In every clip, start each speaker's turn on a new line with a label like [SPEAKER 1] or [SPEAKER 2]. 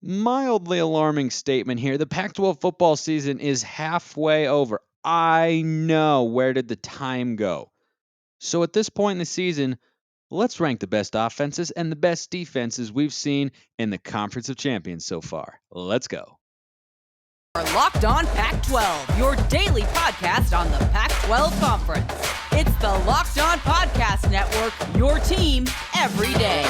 [SPEAKER 1] Mildly alarming statement here. The Pac-12 football season is halfway over. I know. Where did the time go? So at this point in the season, let's rank the best offenses and the best defenses we've seen in the Conference of Champions so far. Let's go.
[SPEAKER 2] Locked On Pac-12, your daily podcast on the Pac-12 Conference. It's the Locked On Podcast Network, your team every day.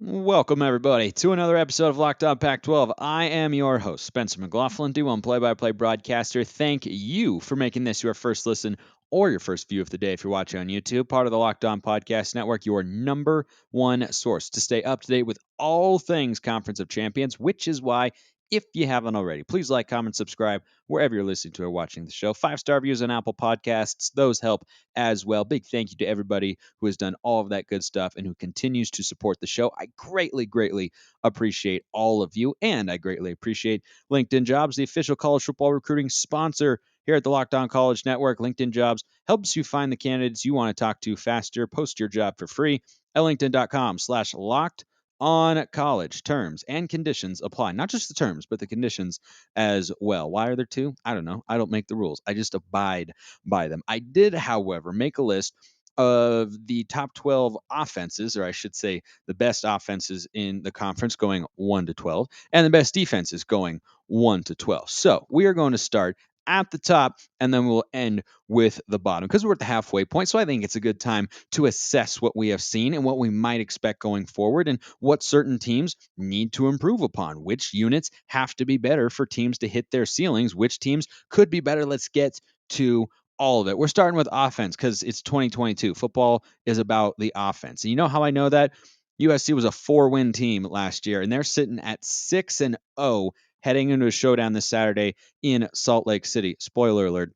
[SPEAKER 1] Welcome, everybody, to another episode of Locked On Pac-12. I am your host, Spencer McLaughlin, D1 play-by-play broadcaster. Thank you for making this your first listen or your first view of the day if you're watching on YouTube, part of the Locked On Podcast Network, your number one source to stay up to date with all things Conference of Champions, which is why, if you haven't already, please like, comment, subscribe wherever you're listening to or watching the show. 5-star reviews on Apple Podcasts, those help as well. Big thank you to everybody who has done all of that good stuff and who continues to support the show. I greatly appreciate all of you, and I greatly appreciate LinkedIn Jobs, the official college football recruiting sponsor here at the Locked On College Network. LinkedIn Jobs helps you find the candidates you want to talk to faster. Post your job for free at linkedin.com/locked on college. Terms and conditions apply. Not just the terms, but the conditions as well. Why are there two? I don't know. I don't make the rules. I just abide by them. I did, however, make a list of the top 12 offenses, or I should say the best offenses in the conference going 1 to 12, and the best defenses going 1 to 12. So we are going to start at the top, and then we'll end with the bottom because we're at the halfway point. So I think it's a good time to assess what we have seen and what we might expect going forward and what certain teams need to improve upon, which units have to be better for teams to hit their ceilings, which teams could be better. Let's get to all of it. We're starting with offense because it's 2022. Football is about the offense. And you know how I know that? USC was a 4-win team last year, and they're sitting at 6-0 heading into a showdown this Saturday in Salt Lake City. Spoiler alert.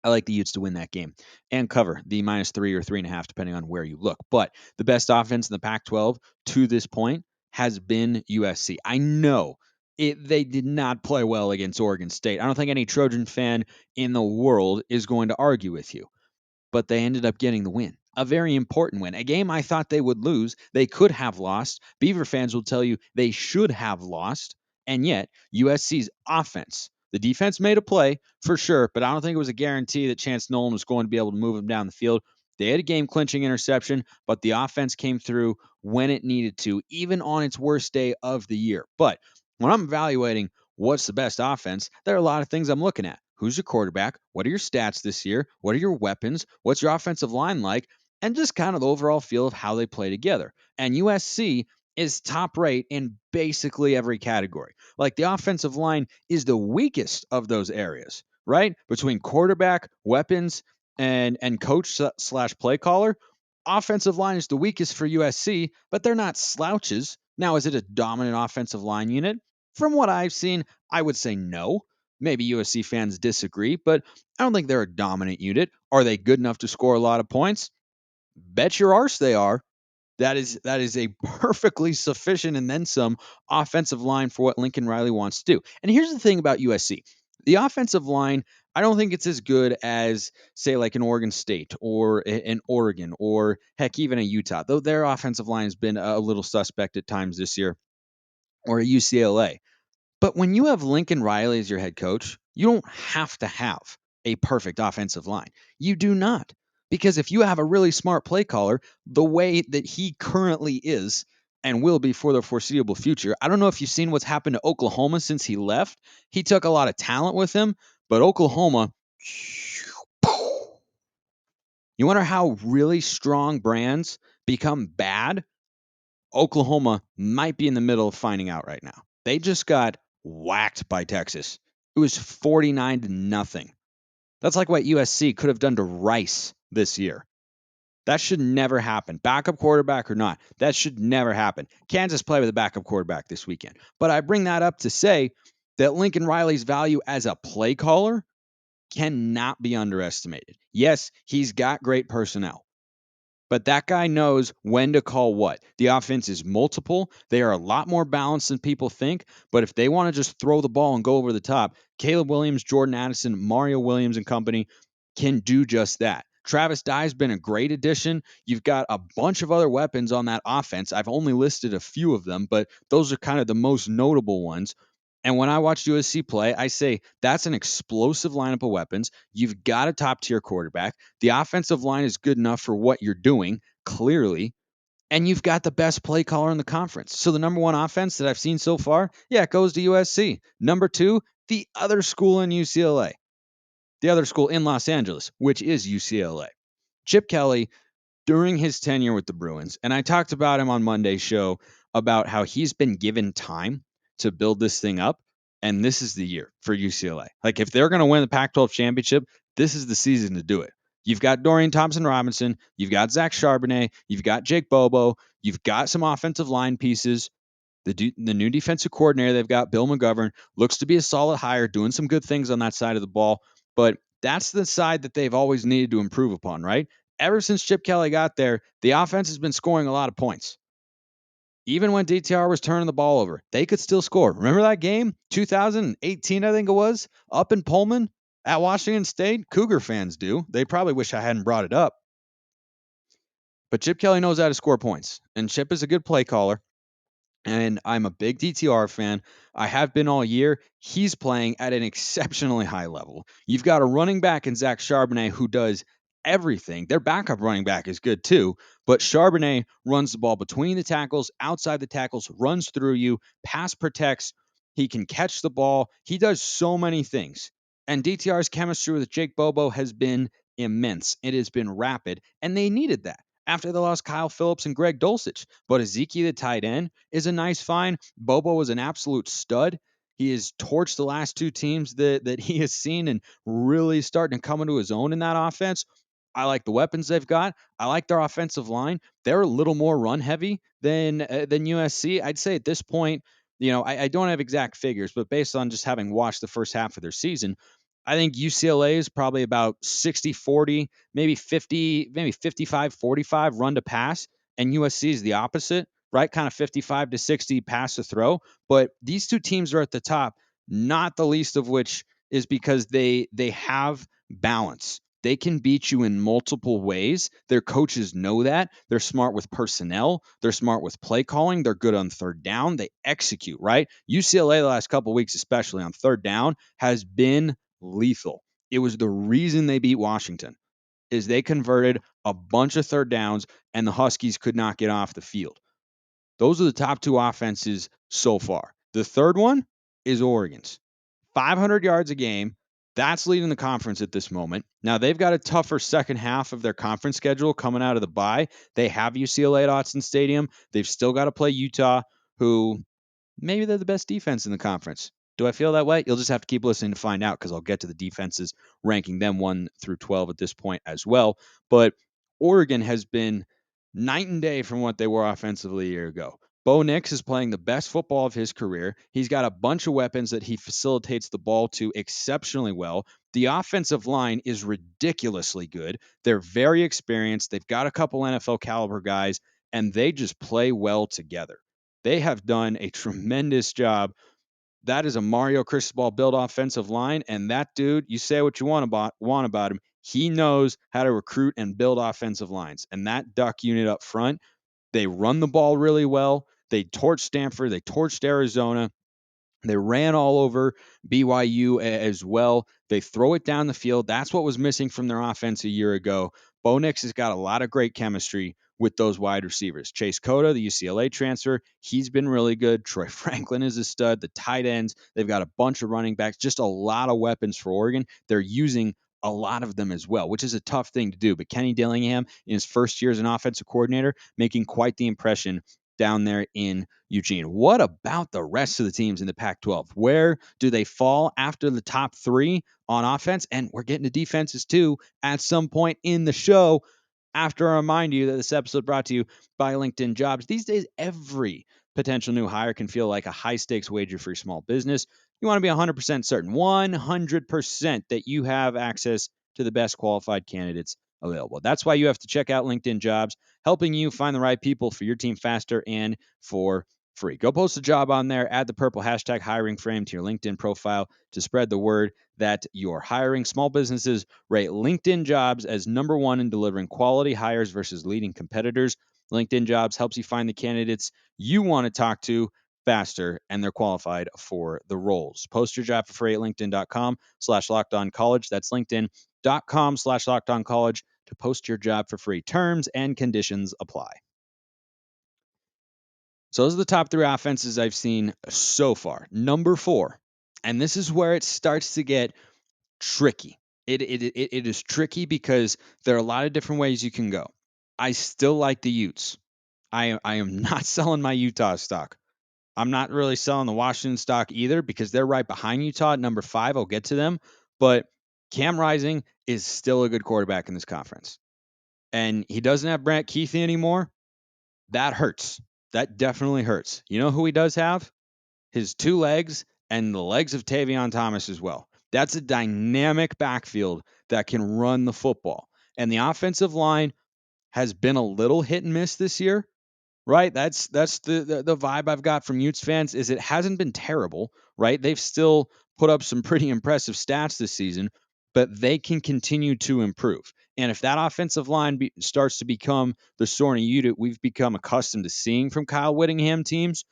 [SPEAKER 1] I like the Utes to win that game and cover the -3 or 3.5, depending on where you look. But the best offense in the Pac-12 to this point has been USC. I know they did not play well against Oregon State. I don't think any Trojan fan in the world is going to argue with you, but they ended up getting the win. A very important win. A game I thought they would lose. They could have lost. Beaver fans will tell you they should have lost. And yet, USC's offense, the defense made a play for sure, but I don't think it was a guarantee that Chance Nolan was going to be able to move them down the field. They had a game-clinching interception, but the offense came through when it needed to, even on its worst day of the year. But when I'm evaluating what's the best offense, there are a lot of things I'm looking at. Who's your quarterback? What are your stats this year? What are your weapons? What's your offensive line like? And just kind of the overall feel of how they play together. And USC is top rate in basically every category. Like the offensive line is the weakest of those areas, right? Between quarterback, weapons, and coach slash play caller, offensive line is the weakest for USC, but they're not slouches. Now, is it a dominant offensive line unit? From what I've seen, I would say no. Maybe USC fans disagree, but I don't think they're a dominant unit. Are they good enough to score a lot of points? Bet your arse they are. That is a perfectly sufficient and then some offensive line for what Lincoln Riley wants to do. And here's the thing about USC. The offensive line, I don't think it's as good as, say, like an Oregon State or an Oregon or, heck, even a Utah, though their offensive line has been a little suspect at times this year, or a UCLA. But when you have Lincoln Riley as your head coach, you don't have to have a perfect offensive line. You do not. Because if you have a really smart play caller, the way that he currently is and will be for the foreseeable future, I don't know if you've seen what's happened to Oklahoma since he left. He took a lot of talent with him, but Oklahoma, you wonder how really strong brands become bad? Oklahoma might be in the middle of finding out right now. They just got whacked by Texas. It was 49 to nothing. That's like what USC could have done to Rice this year. That should never happen. Backup quarterback or not, that should never happen. Kansas played with a backup quarterback this weekend. But I bring that up to say that Lincoln Riley's value as a play caller cannot be underestimated. Yes, he's got great personnel. But that guy knows when to call what. The offense is multiple. They are a lot more balanced than people think. But if they want to just throw the ball and go over the top, Caleb Williams, Jordan Addison, Mario Williams and company can do just that. Travis Dye's been a great addition. You've got a bunch of other weapons on that offense. I've only listed a few of them, but those are kind of the most notable ones. And when I watch USC play, I say that's an explosive lineup of weapons. You've got a top tier quarterback. The offensive line is good enough for what you're doing, clearly. And you've got the best play caller in the conference. So the number one offense that I've seen so far, yeah, it goes to USC. Number two, the other school in UCLA, the other school in Los Angeles, which is UCLA. Chip Kelly, during his tenure with the Bruins, and I talked about him on Monday's show about how he's been given time to build this thing up, and this is the year for UCLA. Like, if they're going to win the Pac-12 championship, this is the season to do it. You've got Dorian Thompson-Robinson, you've got Zach Charbonnet, you've got Jake Bobo, you've got some offensive line pieces. The new defensive coordinator they've got, Bill McGovern, looks to be a solid hire, doing some good things on that side of the ball. But that's the side that they've always needed to improve upon, right? Ever since Chip Kelly got there, the offense has been scoring a lot of points. Even when DTR was turning the ball over, they could still score. Remember that game? 2018, I think it was, up in Pullman at Washington State? Cougar fans do. They probably wish I hadn't brought it up. But Chip Kelly knows how to score points, and Chip is a good play caller. And I'm a big DTR fan. I have been all year. He's playing at an exceptionally high level. You've got a running back in Zach Charbonnet who does everything. Their backup running back is good too, but Charbonnet runs the ball between the tackles, outside the tackles, runs through you, pass protects. He can catch the ball. He does so many things. And DTR's chemistry with Jake Bobo has been immense. It has been rapid, and they needed that after they lost Kyle Phillips and Greg Dulcich. But Ezekiel, the tight end, is a nice find. Bobo was an absolute stud. He has torched the last two teams that he has seen and really starting to come into his own in that offense. I like the weapons they've got. I like their offensive line. They're a little more run heavy than USC. I'd say at this point, I don't have exact figures, but based on just having watched the first half of their season, I think UCLA is probably about 60-40, maybe 50, maybe 55-45 run to pass, and USC is the opposite, right? Kind of 55-60 pass to throw. But these two teams are at the top, not the least of which is because they have balance. They can beat you in multiple ways. Their coaches know that. They're smart with personnel. They're smart with play calling. They're good on third down. They execute, right? UCLA the last couple of weeks, especially on third down, has been lethal. It was the reason they beat Washington is they converted a bunch of third downs and the Huskies could not get off the field. Those are the top two offenses so far. The third one is Oregon's. 500 yards a game. That's leading the conference at this moment. Now, they've got a tougher second half of their conference schedule coming out of the bye. They have UCLA at Autzen Stadium. They've still got to play Utah, who maybe they're the best defense in the conference. Do I feel that way? You'll just have to keep listening to find out because I'll get to the defenses, ranking them 1 through 12 at this point as well. But Oregon has been night and day from what they were offensively a year ago. Bo Nix is playing the best football of his career. He's got a bunch of weapons that he facilitates the ball to exceptionally well. The offensive line is ridiculously good. They're very experienced. They've got a couple NFL caliber guys, and they just play well together. They have done a tremendous job. That is a Mario Cristobal built offensive line, and that dude, you say what you want about him, he knows how to recruit and build offensive lines. And that Duck unit up front, they run the ball really well. They torched Stanford. They torched Arizona. They ran all over BYU as well. They throw it down the field. That's what was missing from their offense a year ago. Bo Nix has got a lot of great chemistry with those wide receivers. Chase Cota, the UCLA transfer, he's been really good. Troy Franklin is a stud. The tight ends, they've got a bunch of running backs, just a lot of weapons for Oregon. They're using a lot of them as well, which is a tough thing to do. But Kenny Dillingham, in his first year as an offensive coordinator, making quite the impression down there in Eugene. What about the rest of the teams in the Pac-12? Where do they fall after the top three on offense? And we're getting to defenses too at some point in the show. After I remind you that this episode brought to you by LinkedIn Jobs. These days, every potential new hire can feel like a high-stakes wager for your small business. You want to be 100% certain, 100% that you have access to the best qualified candidates available. That's why you have to check out LinkedIn Jobs, helping you find the right people for your team faster and for free. Go post a job on there, add the purple hashtag hiring frame to your LinkedIn profile to spread the word that you're hiring. Small businesses rate LinkedIn Jobs as number one in delivering quality hires versus leading competitors. LinkedIn Jobs helps you find the candidates you want to talk to faster, and they're qualified for the roles. Post your job for free at linkedin.com/lockedoncollege. That's linkedin.com/lockedoncollege to post your job for free. Terms and conditions apply. So those are the top three offenses I've seen so far. Number four, and this is where it starts to get tricky. It is tricky because there are a lot of different ways you can go. I still like the Utes. I am not selling my Utah stock. I'm not really selling the Washington stock either because they're right behind Utah at number 5. I'll get to them. But Cam Rising is still a good quarterback in this conference. And he doesn't have Brant Keithy anymore. That hurts. That definitely hurts. You know who he does have? His 2 legs and the legs of Tavion Thomas as well. That's a dynamic backfield that can run the football. And the offensive line has been a little hit and miss this year, right? That's the vibe I've got from Utes fans is it hasn't been terrible, right? They've still put up some pretty impressive stats this season, but they can continue to improve. And if that offensive line starts to become the Sorny unit we've become accustomed to seeing from Kyle Whittingham teams,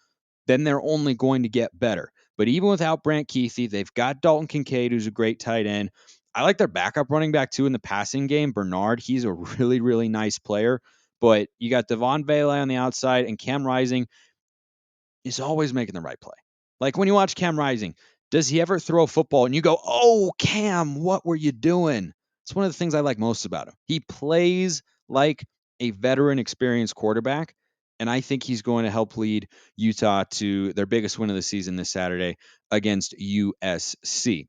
[SPEAKER 1] then they're only going to get better. But even without Brant Keithy, they've got Dalton Kincaid, who's a great tight end. I like their backup running back too in the passing game, Bernard. He's a really, really nice player. But you got Devon Vele on the outside, and Cam Rising is always making the right play. Like when you watch Cam Rising, does he ever throw a football and you go, "Oh, Cam, what were you doing?" It's one of the things I like most about him. He plays like a veteran, experienced quarterback, and I think he's going to help lead Utah to their biggest win of the season this Saturday against USC.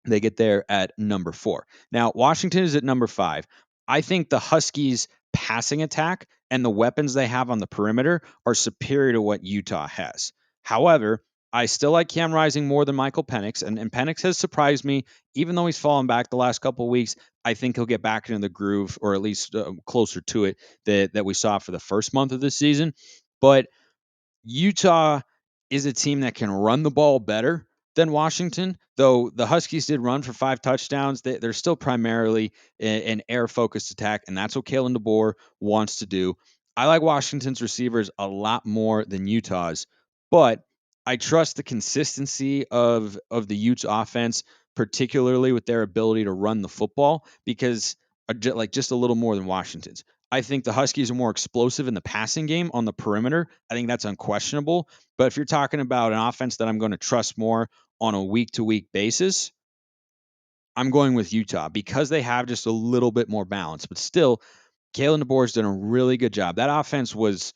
[SPEAKER 1] They get there at number 4. Now, Washington is at number 5. I think the Huskies' passing attack and the weapons they have on the perimeter are superior to what Utah has. However, I still like Cam Rising more than Michael Penix, and Penix has surprised me. Even though he's fallen back the last couple of weeks, I think he'll get back into the groove, or at least closer to it, that we saw for the first month of the season. But Utah is a team that can run the ball better than Washington, though the Huskies did run for 5 touchdowns. They're still primarily an air focused attack, and that's what Kalen DeBoer wants to do. I like Washington's receivers a lot more than Utah's, but I trust the consistency of the Utes offense, particularly with their ability to run the football, because like just a little more than Washington's. I think the Huskies are more explosive in the passing game on the perimeter. I think that's unquestionable. But if you're talking about an offense that I'm going to trust more on a week to week basis, I'm going with Utah because they have just a little bit more balance. But still, Kalen DeBoer's done a really good job. That offense was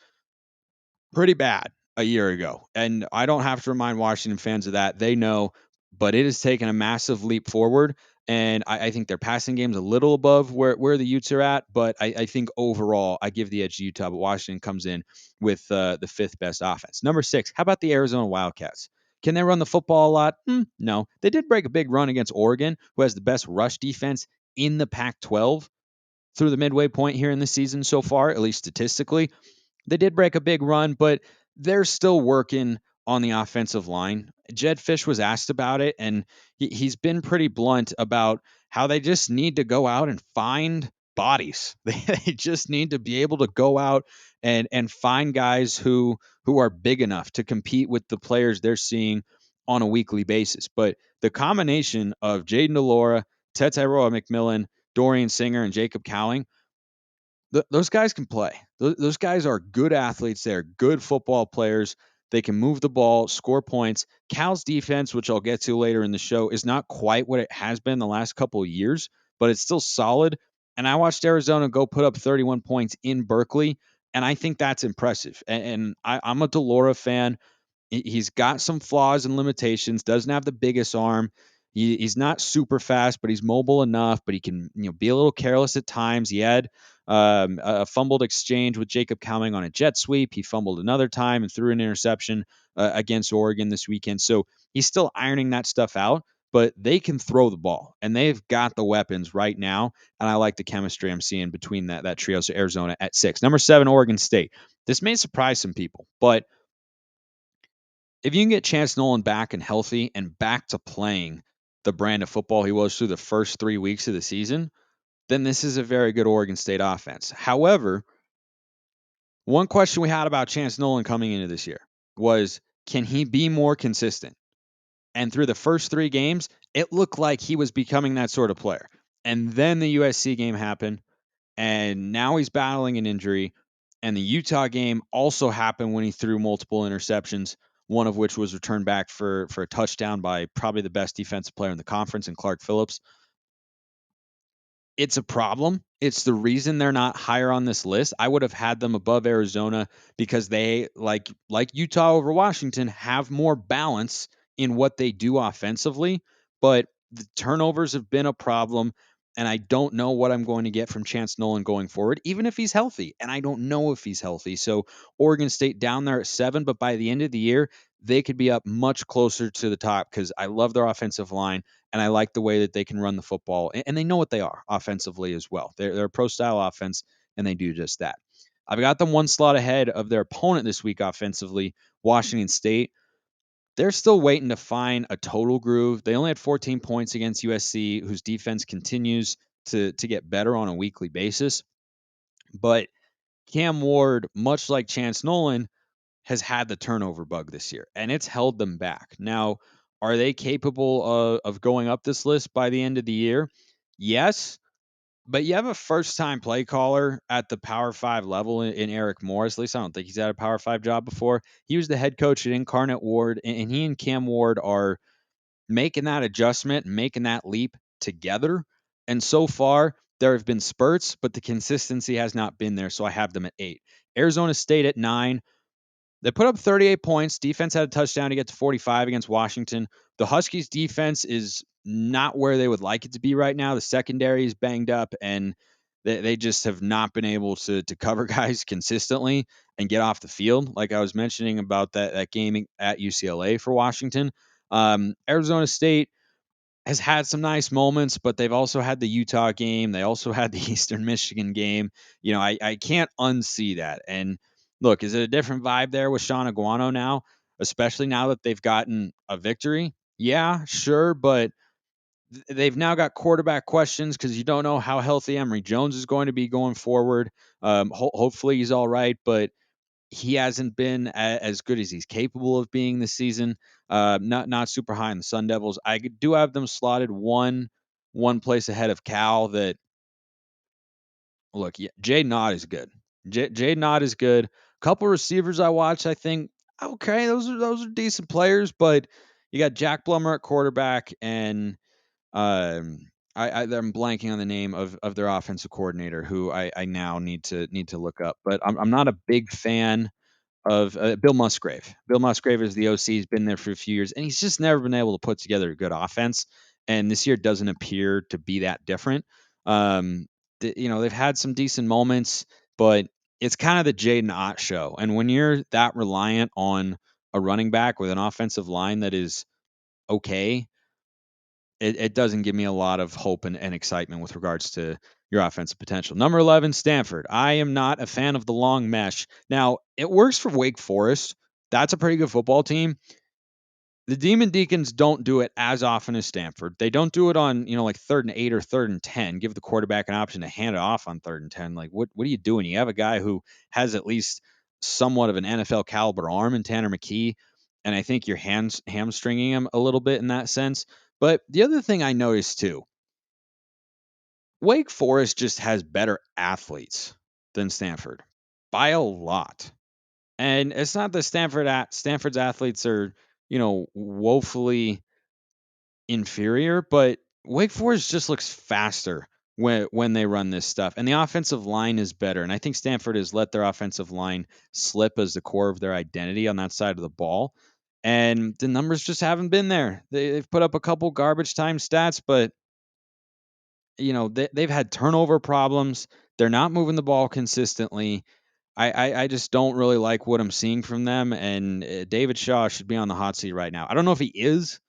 [SPEAKER 1] pretty bad a year ago. And I don't have to remind Washington fans of that. They know, but it has taken a massive leap forward. And I think their passing game's a little above where the Utes are at. But I think overall, I give the edge to Utah. But Washington comes in with the 5th best offense. Number 6, how about the Arizona Wildcats? Can they run the football a lot? No. They did break a big run against Oregon, who has the best rush defense in the Pac-12 through the midway point here in the season so far, at least statistically. They did break a big run, but they're still working on the offensive line. Jed Fish was asked about it, and he's been pretty blunt about how they just need to go out and find bodies. They just need to be able to go out and find guys who are big enough to compete with the players they're seeing on a weekly basis. But the combination of Jaden DeLora, Tetairoa McMillan, Dorian Singer, and Jacob Cowing, those guys can play. Those guys are good athletes. They're good football players. They can move the ball, score points. Cal's defense, which I'll get to later in the show, is not quite what it has been the last couple of years, but it's still solid. And I watched Arizona go put up 31 points in Berkeley, and I think that's impressive. And I'm a Delora fan. He's got some flaws and limitations. Doesn't have the biggest arm. He's not super fast, but he's mobile enough. But he can, be a little careless at times. He had a fumbled exchange with Jacob Cowing on a jet sweep. He fumbled another time and threw an interception against Oregon this weekend. So he's still ironing that stuff out. but they can throw the ball, and they've got the weapons right now. And I like the chemistry I'm seeing between that trio. So Arizona at 6. Number 7, Oregon State. This may surprise some people, but if you can get Chance Nolan back and healthy and back to playing the brand of football he was through the first 3 weeks of the season, then this is a very good Oregon State offense. However, one question we had about Chance Nolan coming into this year was, can he be more consistent? And through the first 3 games, it looked like he was becoming that sort of player. And then the USC game happened, and now he's battling an injury. And the Utah game also happened when he threw multiple interceptions, one of which was returned back for a touchdown by probably the best defensive player in the conference in Clark Phillips. It's a problem. It's the reason they're not higher on this list. I would have had them above Arizona because they, like Utah over Washington, have more balance in what they do offensively, but the turnovers have been a problem, and I don't know what I'm going to get from Chance Nolan going forward, even if he's healthy, and I don't know if he's healthy. So Oregon State down there at 7, but by the end of the year, they could be up much closer to the top because I love their offensive line. And I like the way that they can run the football, and they know what they are offensively as well. They're a pro style offense, and they do just that. I've got them one slot ahead of their opponent this week offensively, Washington State. They're still waiting to find a total groove. They only had 14 points against USC, whose defense continues to get better on a weekly basis. But Cam Ward, much like Chance Nolan, has had the turnover bug this year, and it's held them back. Now, are they capable of going up this list by the end of the year? Yes, but you have a first-time play caller at the Power 5 level in Eric Morris. At least I don't think he's had a Power 5 job before. He was the head coach at Incarnate Ward, and he and Cam Ward are making that adjustment, making that leap together. And so far, there have been spurts, but the consistency has not been there, so I have them at 8. Arizona State at 9. They put up 38 points. Defense had a touchdown to get to 45 against Washington. The Huskies' defense is not where they would like it to be right now. The secondary is banged up, and they just have not been able to cover guys consistently and get off the field. Like I was mentioning about that game at UCLA for Washington. Arizona State has had some nice moments, but they've also had the Utah game. They also had the Eastern Michigan game. I can't unsee that. And look, is it a different vibe there with Sean Aguano now, especially now that they've gotten a victory? Yeah, sure, but they've now got quarterback questions because you don't know how healthy Emory Jones is going to be going forward. Hopefully he's all right, but he hasn't been as good as he's capable of being this season. Not super high in the Sun Devils. I do have them slotted one place ahead of Cal. That look, yeah, Jay Nott is good. Jay Nott is good. Couple receivers I watched, I think okay, those are decent players, but you got Jack Blummer at quarterback, and um, I'm blanking on the name of their offensive coordinator, who I now need to look up. But I'm not a big fan of Bill Musgrave. Bill Musgrave is the OC. He's been there for a few years, and he's just never been able to put together a good offense. And this year doesn't appear to be that different. Um, they've had some decent moments, but it's kind of the Jaden Ott show. And when you're that reliant on a running back with an offensive line that is okay, it doesn't give me a lot of hope and excitement with regards to your offensive potential. Number 11, Stanford. I am not a fan of the long mesh. Now, it works for Wake Forest. That's a pretty good football team. The Demon Deacons don't do it as often as Stanford. They don't do it on, like 3rd and 8 or 3rd and 10. Give the quarterback an option to hand it off on 3rd and 10. Like, what are you doing? You have a guy who has at least somewhat of an NFL caliber arm in Tanner McKee, and I think you're hamstringing him a little bit in that sense. But the other thing I noticed too, Wake Forest just has better athletes than Stanford by a lot. And it's not that Stanford's athletes are, woefully inferior, but Wake Forest just looks faster when they run this stuff. And the offensive line is better. And I think Stanford has let their offensive line slip as the core of their identity on that side of the ball. And the numbers just haven't been there. They've put up a couple garbage time stats, but they've had turnover problems. They're not moving the ball consistently. I just don't really like what I'm seeing from them. And David Shaw should be on the hot seat right now. I don't know if he is,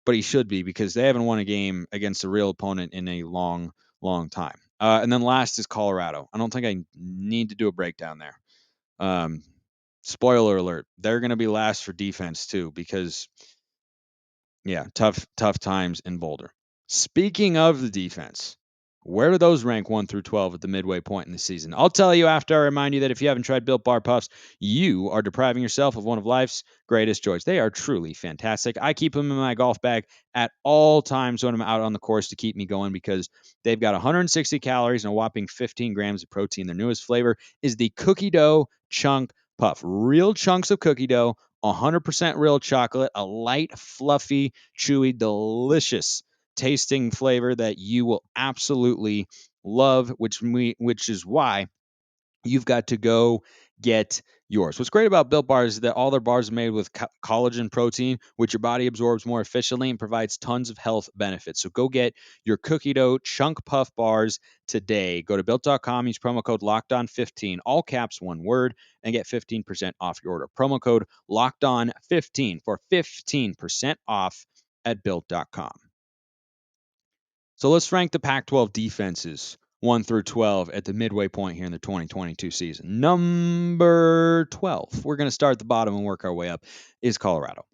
[SPEAKER 1] but he should be because they haven't won a game against a real opponent in a long, long time. And then last is Colorado. I don't think I need to do a breakdown there. Um, Spoiler alert, they're going to be last for defense too because yeah, tough times in Boulder. Speaking of the defense, where do those rank 1 through 12 at the midway point in the season? I'll tell you after I remind you that if you haven't tried Built Bar Puffs, you are depriving yourself of one of life's greatest joys. They are truly fantastic. I keep them in my golf bag at all times when I'm out on the course to keep me going because they've got 160 calories and a whopping 15 grams of protein. Their newest flavor is the cookie dough chunk puff. Real chunks of cookie dough, 100% real chocolate, a light, fluffy, chewy, delicious tasting flavor that you will absolutely love, which is why you've got to go get yours. What's great about Built Bars is that all their bars are made with collagen protein, which your body absorbs more efficiently and provides tons of health benefits. So go get your cookie dough chunk puff bars today. Go to built.com, use promo code LOCKEDON15, all caps, one word, and get 15% off your order. Promo code LOCKEDON15 for 15% off at built.com. So let's rank the Pac-12 defenses 1 through 12 at the midway point here in the 2022 season. Number 12, we're going to start at the bottom and work our way up, is Colorado.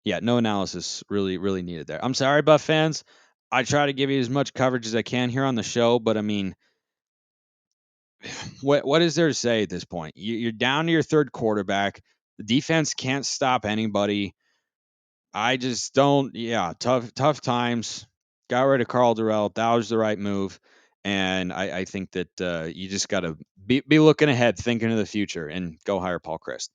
[SPEAKER 1] Yeah, no analysis really needed there. I'm sorry, Buff fans. I try to give you as much coverage as I can here on the show, but I mean, what is there to say at this point? You're down to your third quarterback. The defense can't stop anybody. I just don't. Yeah, tough times. Got rid of Carl Durrell. That was the right move, and I think that you just got to be looking ahead, thinking of the future, and go hire Paul Chryst.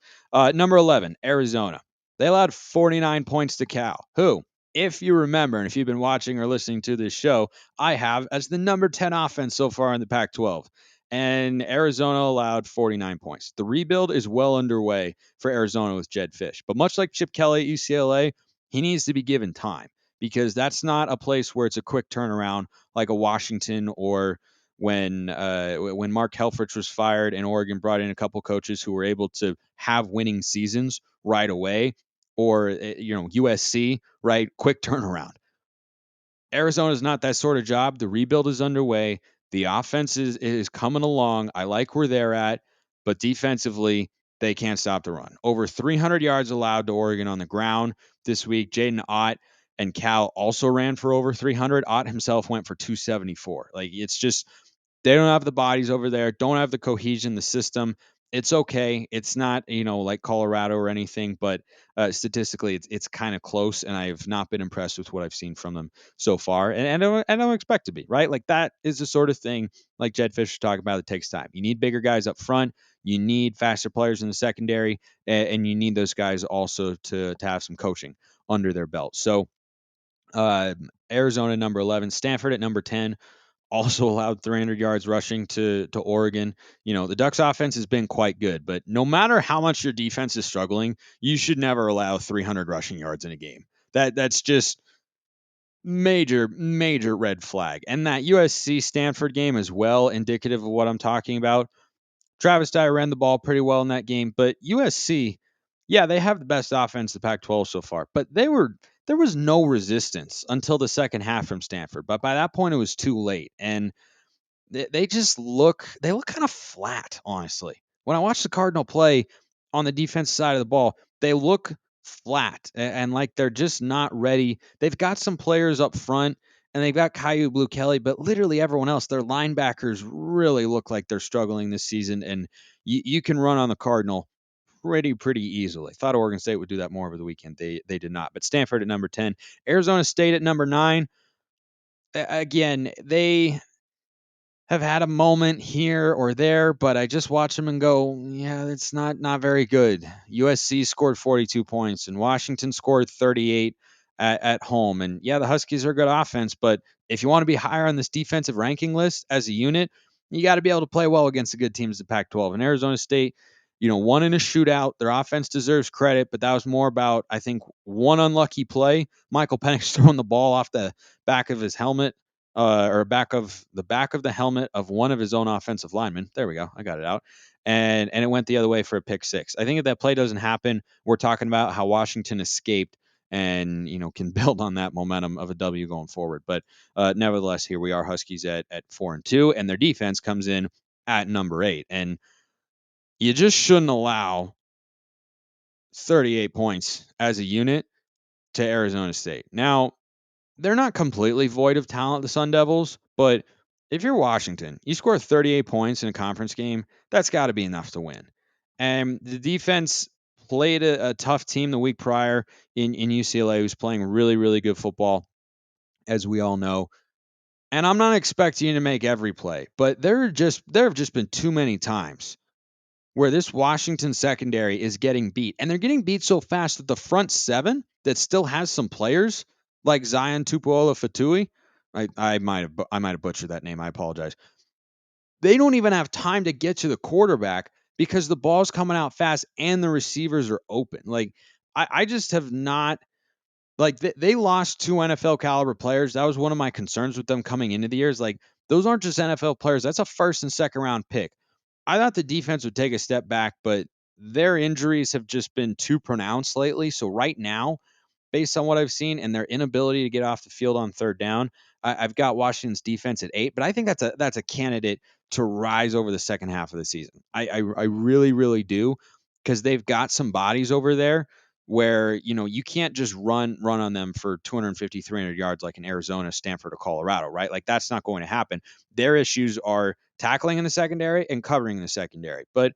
[SPEAKER 1] Number 11, Arizona. They allowed 49 points to Cal, who, if you remember, and if you've been watching or listening to this show, I have as the number 10 offense so far in the Pac-12. And Arizona allowed 49 points. The rebuild is well underway for Arizona with Jed Fish. But much like Chip Kelly at UCLA, he needs to be given time because that's not a place where it's a quick turnaround like a Washington or when Mark Helfrich was fired and Oregon brought in a couple coaches who were able to have winning seasons right away, or USC, right? Quick turnaround. Arizona is not that sort of job. The rebuild is underway. The offense is coming along. I like where they're at, but defensively, they can't stop the run. Over 300 yards allowed to Oregon on the ground this week. Jaden Ott and Cal also ran for over 300. Ott himself went for 274. Like, it's just they don't have the bodies over there, don't have the cohesion, the system. It's okay. It's not, like Colorado or anything, but statistically, it's kind of close, and I have not been impressed with what I've seen from them so far, and I don't expect to be, right? Like, that is the sort of thing, like Jed Fisher talking about, that takes time. You need bigger guys up front. You need faster players in the secondary, and you need those guys also to have some coaching under their belt. So Arizona, number 11, Stanford at number 10, also allowed 300 yards rushing to Oregon. The Ducks offense has been quite good, but no matter how much your defense is struggling, you should never allow 300 rushing yards in a game. That's just major red flag. And that USC Stanford game is well indicative of what I'm talking about. Travis Dye ran the ball pretty well in that game, but USC, yeah, they have the best offense in the Pac-12 so far, but there was no resistance until the second half from Stanford. But by that point, it was too late, and they just look kind of flat, honestly. When I watch the Cardinal play on the defense side of the ball, they look flat and like they're just not ready. They've got some players up front and they've got Caillou Blue Kelly, but literally everyone else, their linebackers really look like they're struggling this season, and you can run on the Cardinal pretty easily. Thought Oregon State would do that more over the weekend. They did not. But Stanford at number 10, Arizona State at number 9. Again, they have had a moment here or there, but I just watch them and go, yeah, it's not very good. USC scored 42 points and Washington scored 38 at home. And yeah, the Huskies are a good offense, but if you want to be higher on this defensive ranking list as a unit, you got to be able to play well against the good teams at Pac-12. And Arizona State, won in a shootout. Their offense deserves credit, but that was more about, I think, one unlucky play. Michael Penix throwing the ball off the back of his helmet or back of the helmet of one of his own offensive linemen. There we go. I got it out. And it went the other way for a pick six. I think if that play doesn't happen, we're talking about how Washington escaped and can build on that momentum of a W going forward. But nevertheless, here we are, Huskies at 4-2, and their defense comes in at number 8, and you just shouldn't allow 38 points as a unit to Arizona State. Now, they're not completely void of talent, the Sun Devils, but if you're Washington, you score 38 points in a conference game, that's got to be enough to win. And the defense played a tough team the week prior in UCLA, who's playing really, really good football, as we all know. And I'm not expecting you to make every play, but there have just been too many times where this Washington secondary is getting beat, and they're getting beat so fast that the front seven that still has some players like Zion Tupuola-Fatui, I might have butchered that name. I apologize. They don't even have time to get to the quarterback because the ball's coming out fast and the receivers are open. Like I just have not like they lost 2 NFL caliber players. That was one of my concerns with them coming into the year. Is like those aren't just NFL players. That's a first and second round pick. I thought the defense would take a step back, but their injuries have just been too pronounced lately. So right now, based on what I've seen and their inability to get off the field on third down, I've got Washington's defense at 8, but I think that's a candidate to rise over the second half of the season. I really, really do, because they've got some bodies over there where you can't just run on them for 250, 300 yards like in Arizona, Stanford, or Colorado, right? Like that's not going to happen. Their issues are tackling in the secondary and covering in the secondary. But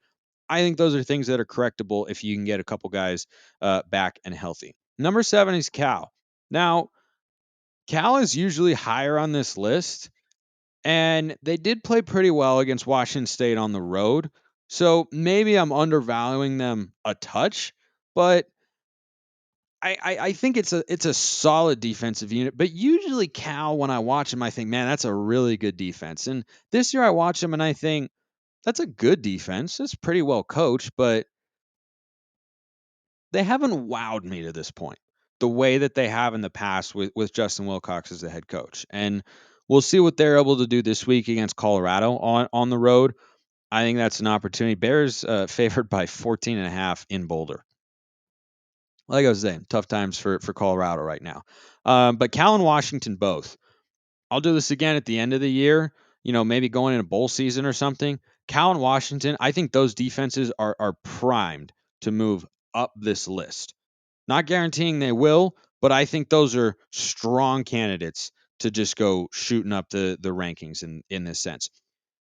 [SPEAKER 1] I think those are things that are correctable if you can get a couple guys back and healthy. Number 7 is Cal. Now, Cal is usually higher on this list, and they did play pretty well against Washington State on the road. So maybe I'm undervaluing them a touch, but I think it's a solid defensive unit. But usually Cal, when I watch them, I think, man, that's a really good defense. And this year I watch them and I think that's a good defense. It's pretty well coached, but they haven't wowed me to this point the way that they have in the past with Justin Wilcox as the head coach. And we'll see what they're able to do this week against Colorado on the road. I think that's an opportunity. Bears favored by 14.5 in Boulder. Like I was saying, tough times for Colorado right now. But Cal and Washington both. I'll do this again at the end of the year, maybe going in a bowl season or something. Cal and Washington, I think those defenses are primed to move up this list. Not guaranteeing they will, but I think those are strong candidates to just go shooting up the rankings in this sense.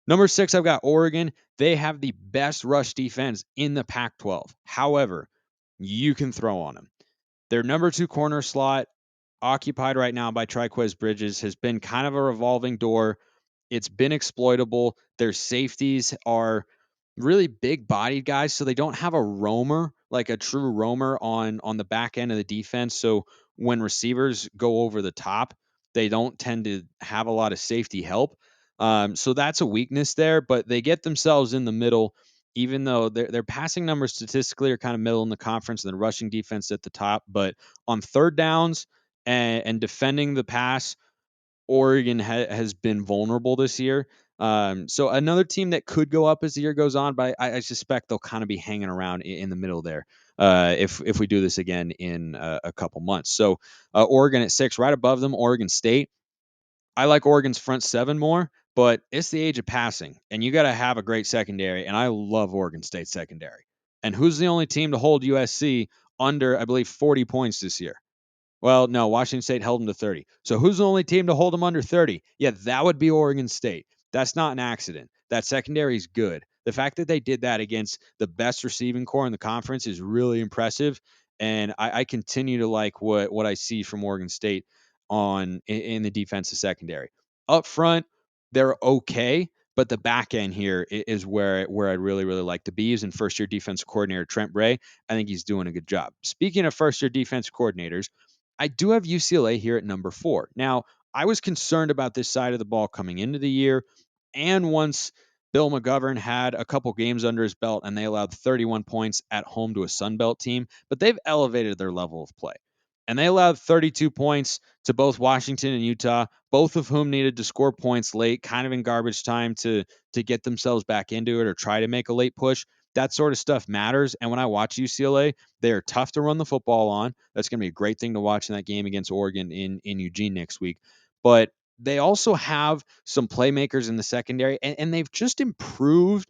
[SPEAKER 1] Number 6, I've got Oregon. They have the best rush defense in the Pac-12. However, you can throw on them. Their number 2 corner slot, occupied right now by Triquez Bridges, has been kind of a revolving door. It's been exploitable. Their safeties are really big bodied guys, so they don't have a roamer, like a true roamer on the back end of the defense. So when receivers go over the top, they don't tend to have a lot of safety help. So that's a weakness there, but they get themselves in the middle, even though their passing numbers statistically are kind of middle in the conference and the rushing defense at the top. But on third downs and defending the pass, Oregon has been vulnerable this year. So another team that could go up as the year goes on, but I suspect they'll kind of be hanging around in the middle there if we do this again in a couple months. So Oregon at 6, right above them, Oregon State. I like Oregon's front 7 more, but it's the age of passing, and you got to have a great secondary, and I love Oregon State secondary. And who's the only team to hold USC under, I believe, 40 points this year? Well, no, Washington State held them to 30. So who's the only team to hold them under 30? Yeah, that would be Oregon State. That's not an accident. That secondary is good. The fact that they did that against the best receiving core in the conference is really impressive. And I continue to like what I see from Oregon State in the defensive secondary. Up front, they're okay, but the back end here is where I'd really, really like to be using first-year defensive coordinator Trent Bray. I think he's doing a good job. Speaking of first-year defensive coordinators, I do have UCLA here at number 4. Now, I was concerned about this side of the ball coming into the year, and once Bill McGovern had a couple games under his belt and they allowed 31 points at home to a Sun Belt team, but they've elevated their level of play. And they allowed 32 points to both Washington and Utah, both of whom needed to score points late, kind of in garbage time to get themselves back into it or try to make a late push. That sort of stuff matters. And when I watch UCLA, they are tough to run the football on. That's going to be a great thing to watch in that game against Oregon in Eugene next week. But they also have some playmakers in the secondary, and they've just improved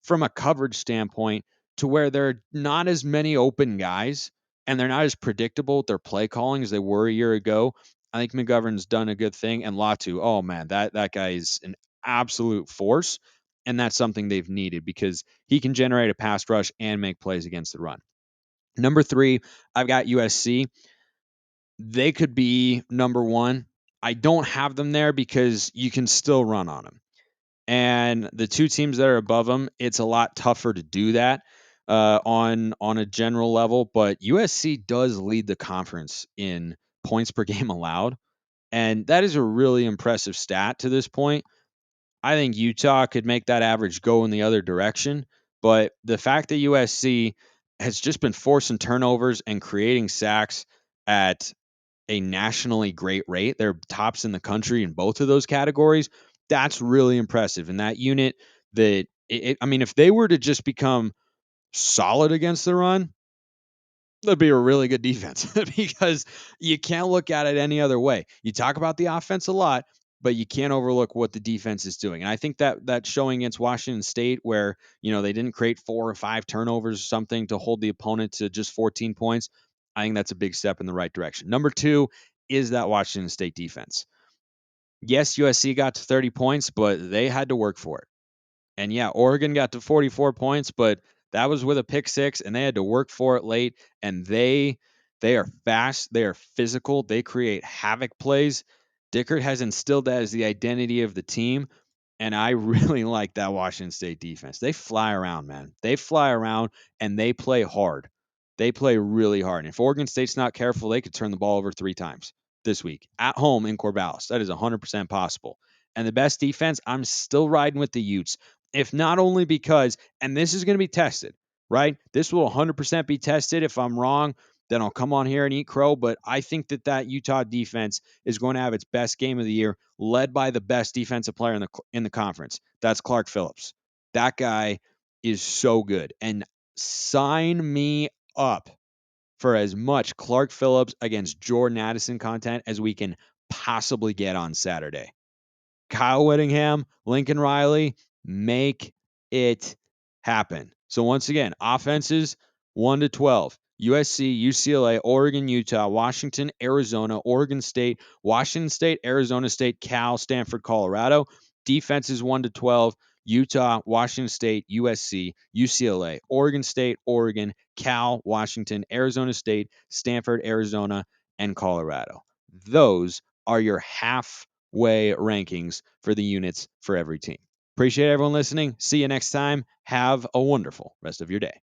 [SPEAKER 1] from a coverage standpoint to where there are not as many open guys and they're not as predictable with their play calling as they were a year ago. I think McGovern's done a good thing. And Latu, oh man, that guy is an absolute force. And that's something they've needed because he can generate a pass rush and make plays against the run. Number 3, I've got USC. They could be number 1. I don't have them there because you can still run on them. And the two teams that are above them, it's a lot tougher to do that on a general level. But USC does lead the conference in points per game allowed, and that is a really impressive stat to this point. I think Utah could make that average go in the other direction, but the fact that USC has just been forcing turnovers and creating sacks at a nationally great rate. They're tops in the country in both of those categories. That's really impressive. And that unit I mean, if they were to just become solid against the run, that'd be a really good defense because you can't look at it any other way. You talk about the offense a lot, but you can't overlook what the defense is doing. And I think that showing against Washington State, where they didn't create 4 or 5 turnovers or something to hold the opponent to just 14 points, I think that's a big step in the right direction. Number 2 is that Washington State defense. Yes, USC got to 30 points, but they had to work for it. And yeah, Oregon got to 44 points, but that was with a pick six, and they had to work for it late. And they are fast, they are physical, they create havoc plays. Dickert has instilled that as the identity of the team, and I really like that Washington State defense. They fly around, man. They fly around and they play hard. They play really hard. And if Oregon State's not careful, they could turn the ball over 3 times this week at home in Corvallis. That is 100% possible. And the best defense, I'm still riding with the Utes. If not only because, and this is going to be tested, right? This will 100% be tested. If I'm wrong, then I'll come on here and eat crow. But I think that Utah defense is going to have its best game of the year, led by the best defensive player in the conference. That's Clark Phillips. That guy is so good. And sign me up for as much Clark Phillips against Jordan Addison content as we can possibly get on Saturday. Kyle Whittingham, Lincoln Riley, make it happen. So once again, offenses 1 to 12. USC, UCLA, Oregon, Utah, Washington, Arizona, Oregon State, Washington State, Arizona State, Cal, Stanford, Colorado. Defenses 1 to 12. Utah, Washington State, USC, UCLA, Oregon State, Oregon, Cal, Washington, Arizona State, Stanford, Arizona, and Colorado. Those are your halfway rankings for the units for every team. Appreciate everyone listening. See you next time. Have a wonderful rest of your day.